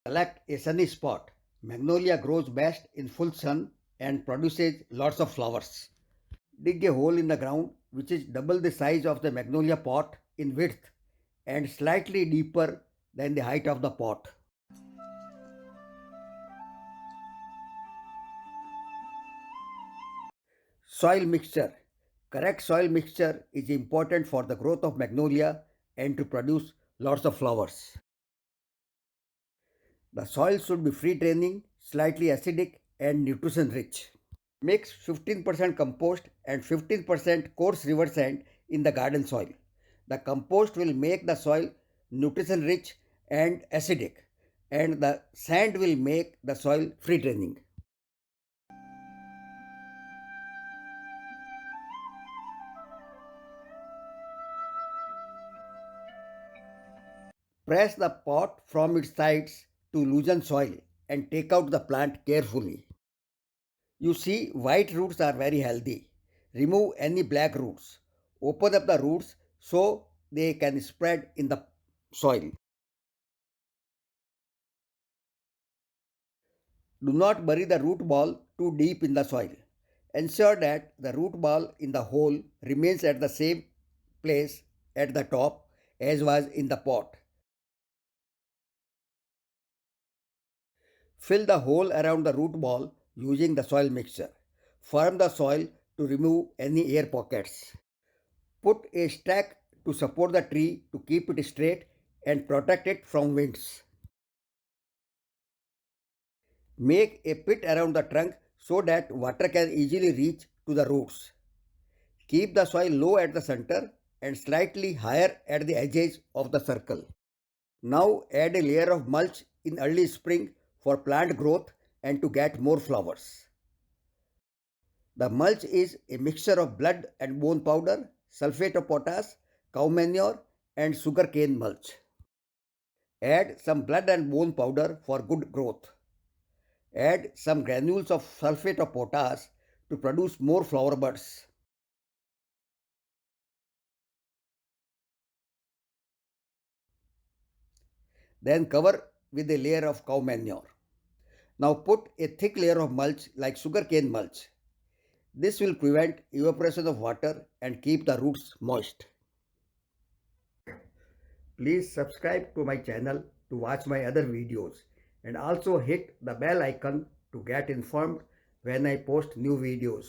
Select a sunny spot. Magnolia grows best in full sun and produces lots of flowers. Dig a hole in the ground which is double the size of the magnolia pot in width and slightly deeper than the height of the pot. Soil mixture. Correct soil mixture is important for the growth of magnolia and to produce lots of flowers. The soil should be free draining, slightly acidic and nutrition rich. Mix 15% compost and 15% coarse river sand in the garden soil. The compost will make the soil nutrition rich and acidic, and the sand will make the soil free draining. Press the pot from its sides to loosen soil and take out the plant carefully. You see, white roots are very healthy. Remove any black roots. Open up the roots so they can spread in the soil. Do not bury the root ball too deep in the soil. Ensure that the root ball in the hole remains at the same place at the top as was in the pot. Fill the hole around the root ball using the soil mixture. Firm the soil to remove any air pockets. Put a stack to support the tree to keep it straight and protect it from winds. Make a pit around the trunk so that water can easily reach to the roots. Keep the soil low at the center and slightly higher at the edges of the circle. Now add a layer of mulch in early spring for plant growth and to get more flowers. The mulch is a mixture of blood and bone powder, sulfate of potash, cow manure and sugarcane mulch. Add some blood and bone powder for good growth. Add some granules of sulfate of potash to produce more flower buds. Then cover with a layer of cow manure. Now put a thick layer of mulch like sugarcane mulch. This will prevent evaporation of water and keep the roots moist. Please subscribe to my channel to watch my other videos and also hit the bell icon to get informed when I post new videos.